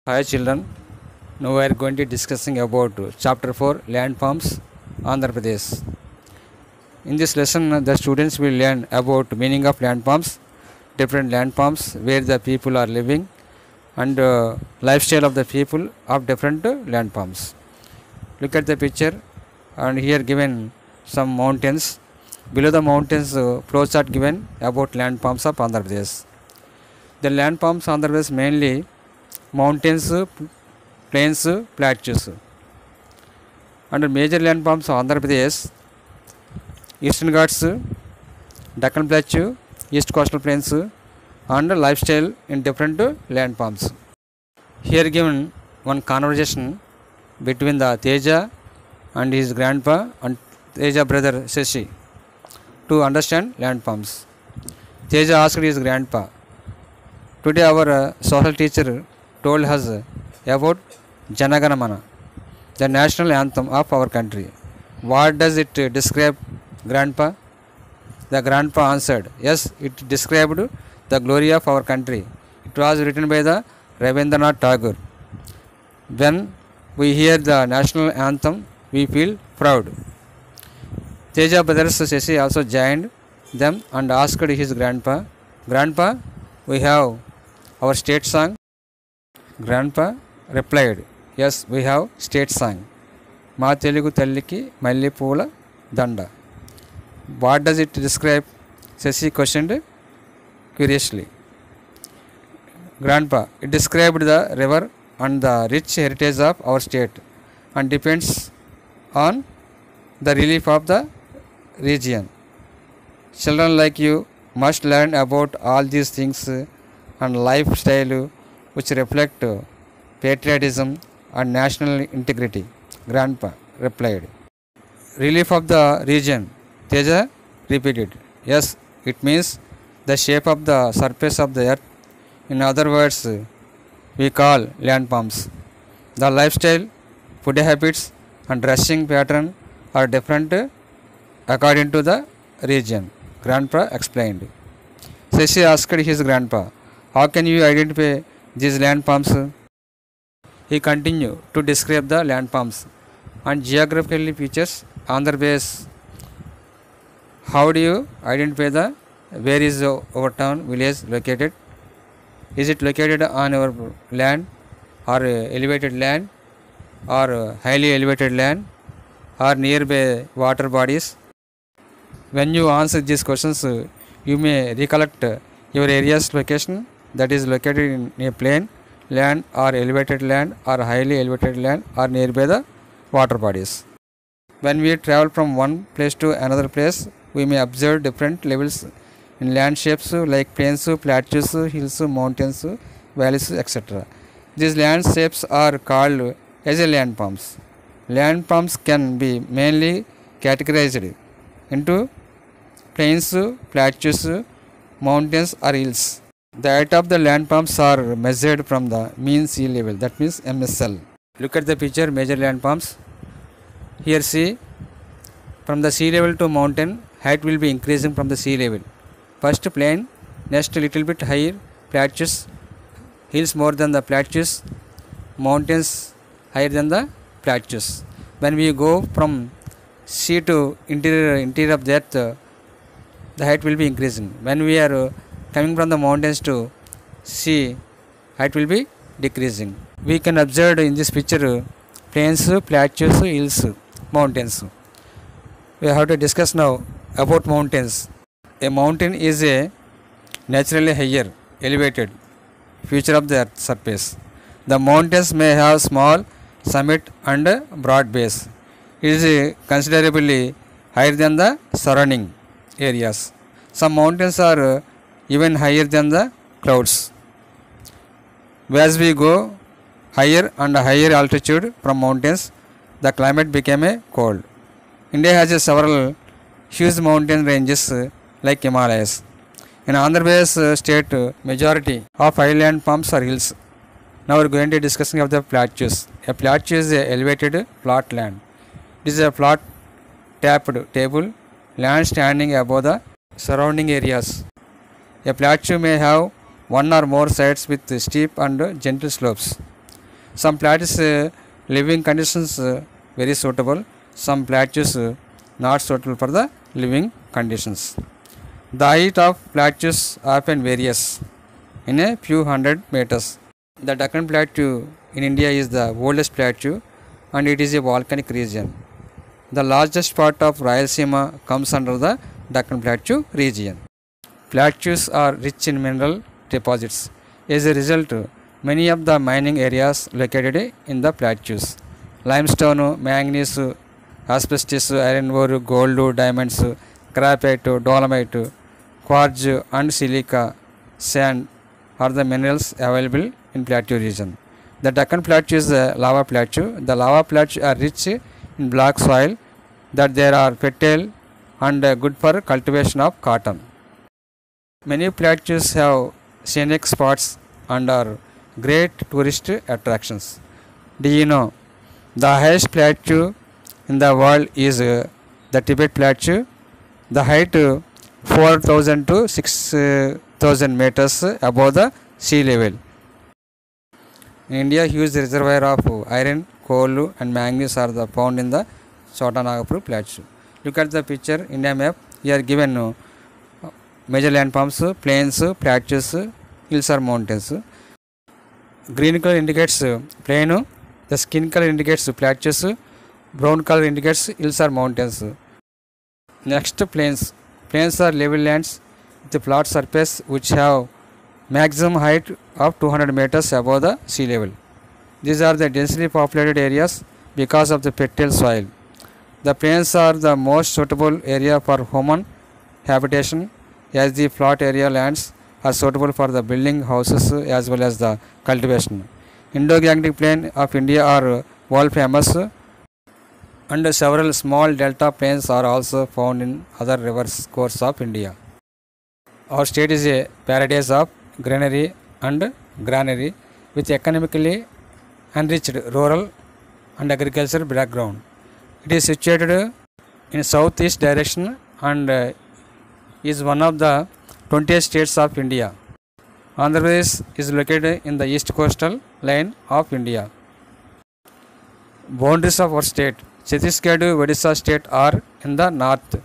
Hi children, now we are going to discussing about chapter 4 landforms Andhra Pradesh. In this lesson the students will learn about meaning of landforms, different landforms where the people are living and lifestyle of the people of different landforms. Look at the picture and here given some mountains. Below the mountains flow chart given about landforms of Andhra Pradesh. The landforms Andhra Pradesh mainly mountains, plains, plateaus. Under major landforms of Andhra Pradesh, Eastern Ghats, Deccan Plateau, East Coastal Plains, and lifestyle in different landforms. Here given one conversation between the Teja and his grandpa and Teja brother Shashi to understand landforms. Teja asked his grandpa, "Today our social teacher told us about Janaganamana, the national anthem of our country. What does it describe, grandpa?" The grandpa answered, "Yes, it described the glory of our country. It was written by the Rabindranath Tagore. When we hear the national anthem, we feel proud." Teja brothers Shashi also joined them and asked his grandpa, "Grandpa, we have our state song?" Grandpa replied, "Yes, we have state song. Ma Telugu Talliki Malli Poola Danda." What does it describe? Shashi questioned curiously. Grandpa, it described the river and the rich heritage of our state and depends on the relief of the region. Children like you must learn about all these things and lifestyle which reflect patriotism and national integrity. Grandpa replied. Relief of the region, Teja repeated. Yes, it means the shape of the surface of the earth. In other words, we call landforms. The lifestyle, food habits and dressing pattern are different according to the region. Grandpa explained. Shashi asked his grandpa, "How can you identify these landforms?" He continued to describe the landforms and geographically features Andhra Pradesh. How do you identify the where is our town village located? Is it located on our land or elevated land or highly elevated land or nearby water bodies? When you answer these questions, you may recollect your area's location, that is located in a plain land or elevated land or highly elevated land or nearby the water bodies. When we travel from one place to another place, we may observe different levels in land shapes like plains, plateaus, hills, mountains, valleys, etc. These land shapes are called as landforms. Landforms can be mainly categorized into plains, plateaus, mountains or hills. The height of the landforms are measured from the mean sea level, that means MSL. Look at the picture, major landforms. Here see, from the sea level to mountain, height will be increasing from the sea level. First plain, next a little bit higher, plateaus, hills more than the plateaus, mountains higher than the plateaus. When we go from sea to interior of the earth, the height will be increasing. When we are coming from the mountains to sea, height will be decreasing. We can observe in this picture plains, plateaus, hills, mountains. We have to discuss now about mountains. A mountain is a naturally higher, elevated feature of the earth's surface. The mountains may have small summit and broad base. It is considerably higher than the surrounding areas. Some mountains are even higher than the clouds. As we go higher and higher altitude from mountains, the climate became cold. India has several huge mountain ranges like Himalayas. In Andhra Pradesh state, majority of highland farms are hills. Now we are going to discussing of the plateaus. A plateau is a elevated flat land. It is a flat tapped table land standing above the surrounding areas. A plateau may have one or more sides with steep and gentle slopes. Some plateaus living conditions very suitable, some plateaus not suitable for the living conditions. The height of plateaus often varies in a few hundred meters. The Deccan Plateau in India is the oldest plateau and it is a volcanic region. The largest part of Rayalaseema comes under the Deccan Plateau region. Plateaus are rich in mineral deposits. As a result, many of the mining areas located in the plateaus, limestone, manganese, asbestos, iron ore, gold, diamonds, graphite, dolomite, quartz and silica sand are the minerals available in plateau region. The Deccan Plateau is a lava plateau. The lava plateaus are rich in black soil that they are fertile and good for cultivation of cotton. Many plateaus have scenic spots and are great tourist attractions. Do you know the highest plateau in the world is the Tibet Plateau? The height 4,000 to 6,000 meters above the sea level. In India, huge reservoir of iron, coal and manganese are found in the Chota Nagpur Plateau. Look at the picture, India map. Here given major landforms, plains, plateaus, hills or mountains. Green color indicates plain, the skin color indicates plateaus, brown color indicates hills or mountains. Next, plains. Plains are level lands with flat surface which have maximum height of 200 meters above the sea level. These are the densely populated areas because of the fertile soil. The plains are the most suitable area for human habitation as the flat area lands are suitable for the building houses as well as the cultivation. Indo-Gangetic Plain of India are world famous and several small delta plains are also found in other rivers course of India. Our state is a paradise of greenery and granary with economically enriched rural and agricultural background. It is situated in southeast direction and is one of the 20 states of India. Andhra Pradesh is located in the east coastal line of India. Boundaries of our state. Chhattisgarh, Odisha state are in the north.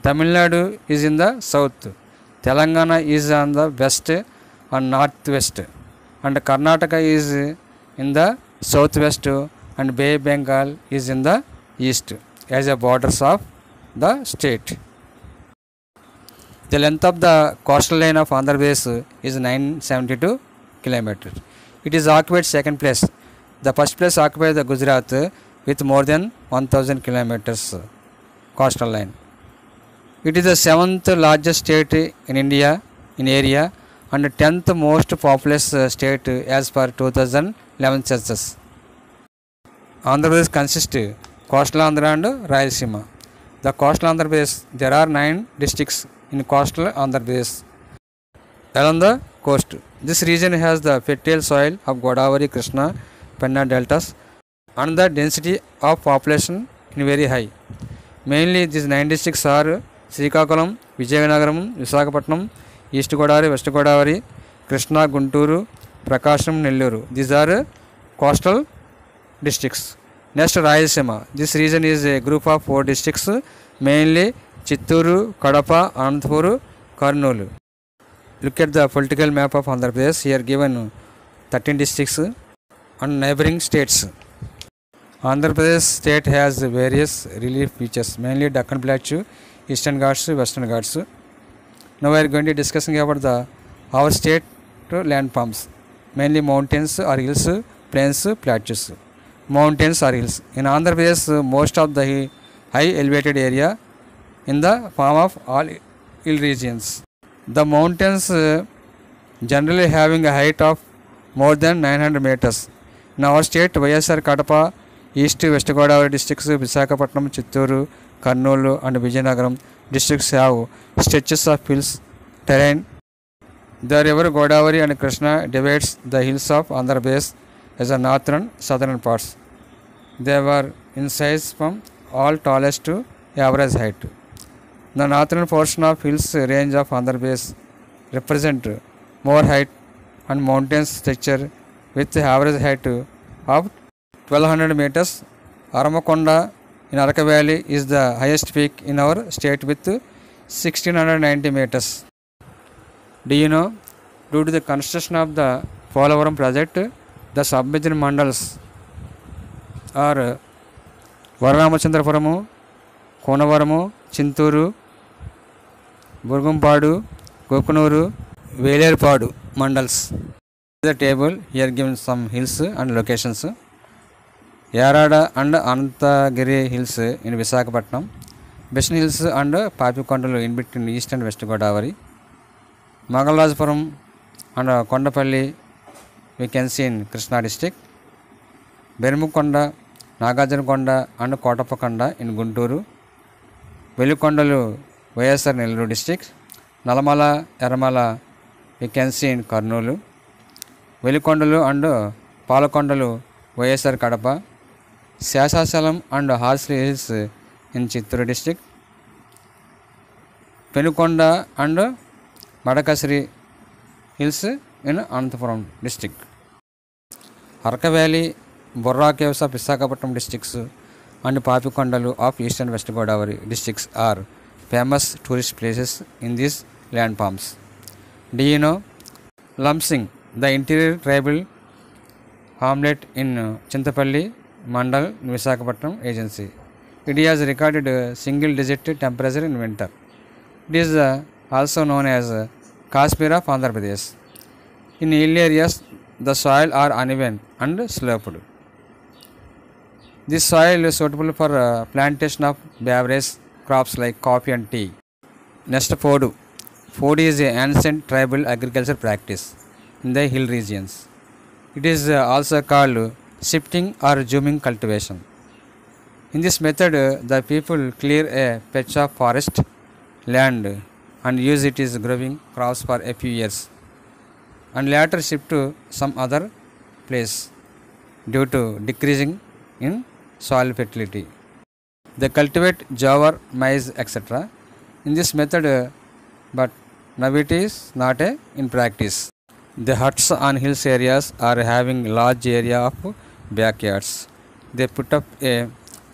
Tamil Nadu is in the south. Telangana is on the west and northwest. And Karnataka is in the southwest and Bay Bengal is in the east as a borders of the state. The length of the coastal line of Andhra Pradesh is 972 kilometers. It is occupied second place. The first place occupied the Gujarat with more than 1000 kilometers coastal line. It is the 7th largest state in India in area and 10th most populous state as per 2011 census. Andhra Pradesh consists coastal Andhra and Rayalaseema. The coastal Andhra Pradesh, there are 9 districts in coastal Andhra Pradesh along the coast. This region has the fertile soil of Godavari, Krishna, Penna deltas and the density of population is very high. Mainly these 9 districts are Srikakulam, Vijayanagaram, Visakhapatnam, East Godavari, West Godavari, Krishna, Gunturu, Prakasam, Nelluru. These are coastal districts. Next, Rayalaseema. This region is a group of 4 districts, mainly Chitturu, Kadapa, Anantapur, Kurnool. Look at the political map of Andhra Pradesh. Here given 13 districts and neighboring states. Andhra Pradesh state has various relief features, mainly Deccan Plateau, Eastern Ghats, Western Ghats. Now we are going to discussing about our state landforms, mainly mountains or hills, plains, plateaus. Mountains or hills. In Andhra Pradesh, most of the high elevated area in the form of all hill regions. The mountains generally having a height of more than 900 meters. In our state, YSR Kadapa, East West Godavari districts, Visakhapatnam, Chitturu, Kurnool and Vijayanagaram districts have stretches of hills terrain. The river Godavari and Krishna divides the hills of Andhra Pradesh as a northern and southern parts. They were in size from all tallest to average height. The northern portion of hills range of Andhra Pradesh represent more height and mountain structure with average height of 1200 meters. Aramakonda in Araka Valley is the highest peak in our state with 1690 meters. Do you know, due to the construction of the Polavaram project, the sub-region mandals are Vararamachandrapuramu, Konavaramu, Chinturu, Burgumpadu, Kokunuru, Velerpadu mandals. The table here given some hills and locations. Yarada and Anantagiri hills in Visakhapatnam, Beshan hills and Papikondalu in between east and west Godavari, Magalajpuram and Kondapalli we can see in Krishna district, Bermukonda, Nagarjunakonda and Kotapakonda in Gunturu, Velukondalu YSR Nelluru district, Nalamala, Yaramala we can see in Karnoolu, Velukondalu and Palakondalu YSR Kadapa, Shasachalam and Harsley hills in Chittoor district, Penukonda and Madakasri hills in Ananthapuram district. Araka Valley, Borra caves of Visakhapatnam districts and Papikondalu of east and west Godavari districts are famous tourist places in these landforms. Do you know Lamsing, the interior tribal hamlet in Chintapalli Mandal in Visakhapatnam agency? It has recorded a single digit temperature in winter. It is also known as Kashmir of Andhra Pradesh. In hill areas, the soil are uneven and sloped. This soil is suitable for plantation of beverage crops like coffee and tea. Next, Podu. Podu is an ancient tribal agriculture practice in the hill regions. It is also called shifting or zooming cultivation. In this method, the people clear a patch of forest land and use it as growing crops for a few years and later shift to some other place due to decreasing in soil fertility. They cultivate jowar, maize, etc. in this method, but now it is not in practice. The huts on hills areas are having large area of backyards. They put up a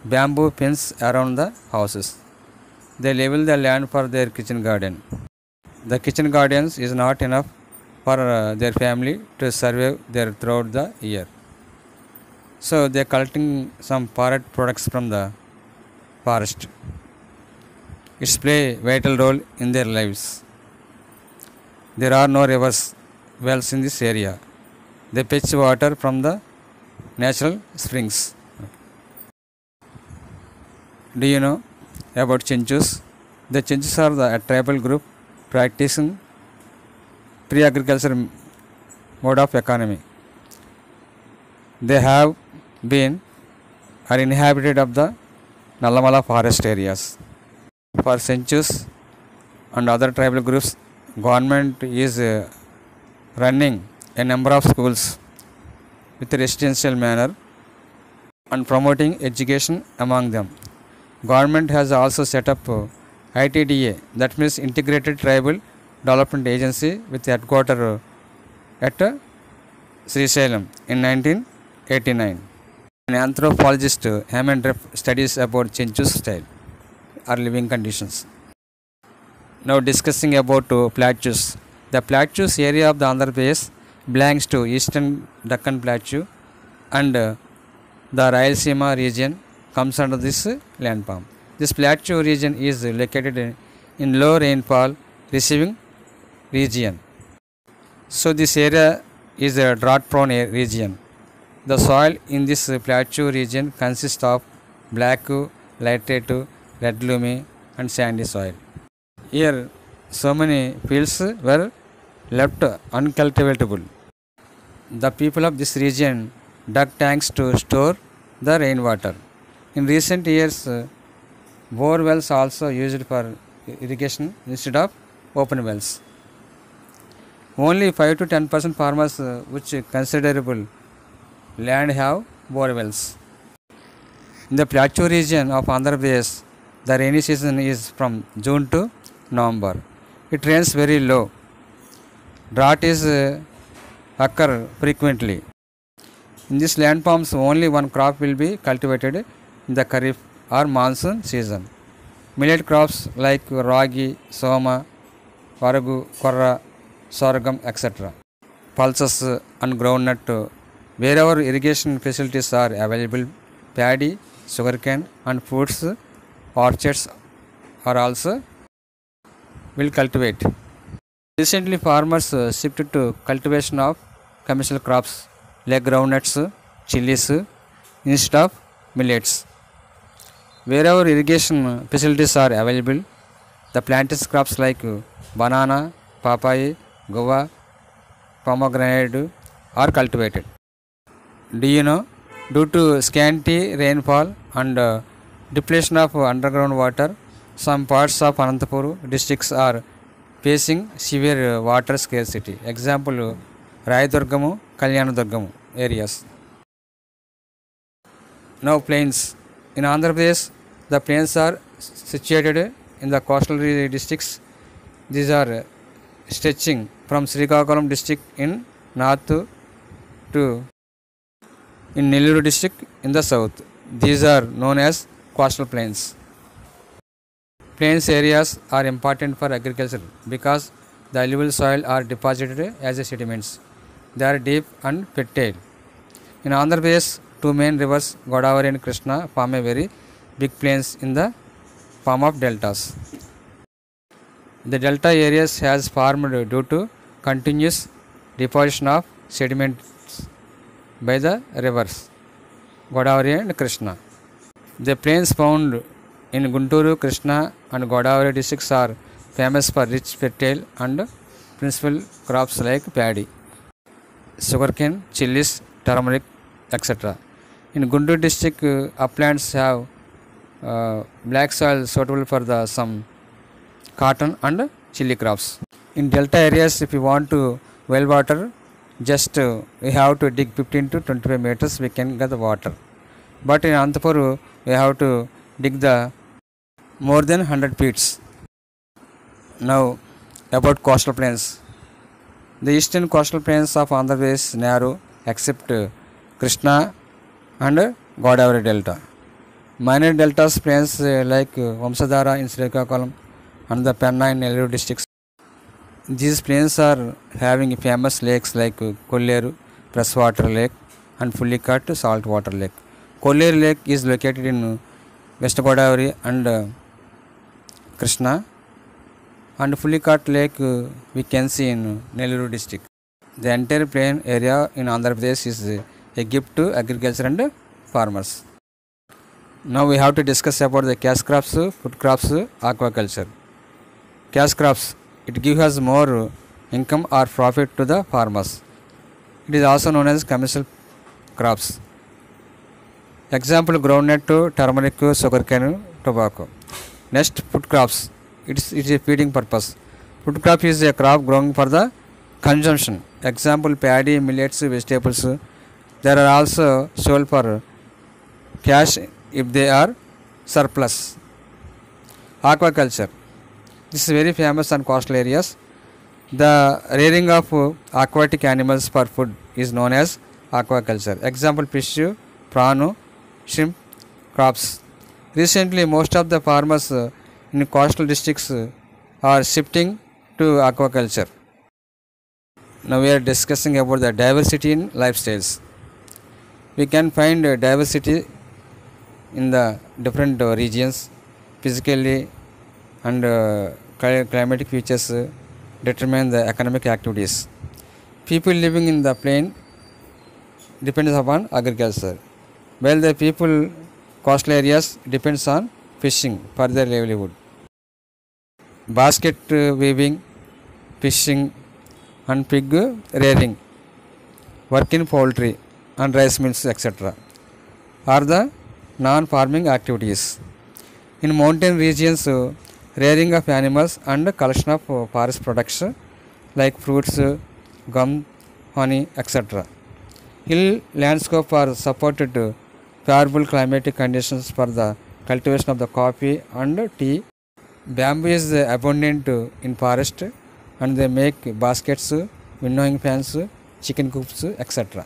bamboo fence around the houses. They level the land for their kitchen garden. The kitchen gardens is not enough for their family to survive there throughout the year. So they are collecting some forest products from the forest. It plays a vital role in their lives. There are no rivers, wells in this area. They fetch water from the natural springs. Do you know about Chenchus? The Chenchus are a tribal group practicing pre-agriculture mode of economy. They have been or inhabited of the Nallamala forest areas. For Chenchus and other tribal groups, government is running a number of schools with a residential manner and promoting education among them. Government has also set up ITDA, that means Integrated Tribal Development Agency, with headquarters at Srisailam in 1989. An anthropologist, Hemant Ref, studies about Chenchus style or living conditions. Now discussing about plateaus. The plateaus area of the Andhra Pradesh belongs to Eastern Deccan Plateau and the Rayalaseema region comes under this landform. This plateau region is located in low rainfall receiving region. So this area is a drought prone region. The soil in this plateau region consists of black, laterite, red loamy and sandy soil. Here so many fields were left uncultivatable. The people of this region dug tanks to store the rainwater. In recent years, bore wells also used for irrigation instead of open wells. Only 5 to 10% farmers which considerable land have bore wells. In the plateau region of Andhra Pradesh, the rainy season is from June to November. It rains very low. Drought is occur frequently. In these landforms, only one crop will be cultivated in the Kharif or monsoon season. Millet crops like ragi, soma, varagu, korra, sorghum, etc. Pulses and groundnut. Wherever irrigation facilities are available, paddy, sugarcane and fruits orchards are also will cultivate. Recently, farmers shifted to cultivation of commercial crops like groundnuts, chilies instead of millets. Wherever irrigation facilities are available, the planted crops like banana, papaya, guava, pomegranate are cultivated. Do you know? Due to scanty rainfall and depletion of underground water, some parts of Anantapur districts are facing severe water scarcity. Example, Rayadurgamu, Kalyanadurgamu areas. Now plains. In Andhra Pradesh, the plains are situated in the coastal districts. These are stretching from Srikakulam district in north to in Nellore district in the south. These are known as coastal plains. Plains areas are important for agriculture because the alluvial soil are deposited as sediments. They are deep and fertile. In Andhra Pradesh, two main rivers, Godavari and Krishna, form a very big plains in the form of deltas. The delta areas has formed due to continuous deposition of sediments by the rivers Godavari and Krishna. The plains found in Guntur, Krishna and Godavari districts are famous for rich, fertile and principal crops like paddy, sugarcane, chilies, turmeric, etc. In Guntur district, uplands have black soil suitable for the some cotton and chili crops. In delta areas, if you want to well water, just we have to dig 15 to 25 meters, we can get the water. But in Anantapur, we have to dig the more than 100 feet. Now about coastal plains. The eastern coastal plains of Andhra Pradesh is narrow except Krishna and Godavari delta. Minor deltas plains like Vamsadhara in Srikakulam and the Penna in Nellore districts. These plains are having famous lakes like Kolleru freshwater lake and Pulikat saltwater lake. Kolleru lake is located in West Godavari and Krishna, and Pulikat lake we can see in Nellore district. The entire plain area in Andhra Pradesh is a gift to agriculture and farmers. Now we have to discuss about the cash crops, food crops, aquaculture. Cash crops, it gives us more income or profit to the farmers. It is also known as commercial crops. Example, groundnut, turmeric, sugarcane, tobacco. Next, food crops. It is a feeding purpose. Food crop is a crop growing for the consumption. Example, paddy, millets, vegetables. There are also sold for cash if they are surplus. Aquaculture. This is very famous on coastal areas. The rearing of aquatic animals for food is known as aquaculture. Example, fish, prawn, shrimp crops. Recently, most of the farmers in coastal districts are shifting to aquaculture. Now we are discussing about the diversity in lifestyles. We can find diversity in the different regions, physically and climatic features determine the economic activities. People living in the plain depends upon agriculture, while the people coastal areas depends on fishing for their livelihood. Basket weaving, fishing and pig rearing, work in poultry and rice mills, etc. are the non-farming activities. In mountain regions, rearing of animals and collection of forest products like fruits, gum, honey, etc. Hill landscape are supported favorable climatic conditions for the cultivation of the coffee and tea. Bamboo is abundant in forest and they make baskets, winnowing fans, chicken coops, etc.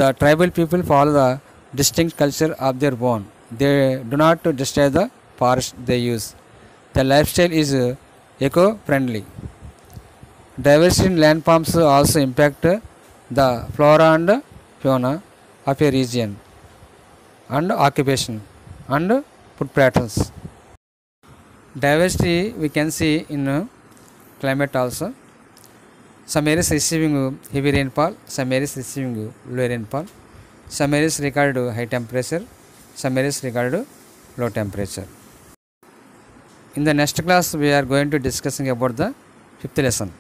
The tribal people follow the distinct culture of their own. They do not destroy the forest they use. Their lifestyle is eco-friendly. Diversity in landforms also impact the flora and fauna of a region and occupation and food patterns. Diversity we can see in climate also. Some areas receiving heavy rainfall, some areas receiving low rainfall, some areas record high temperature, some areas record low temperature. In the next class we are going to discussing about the fifth lesson.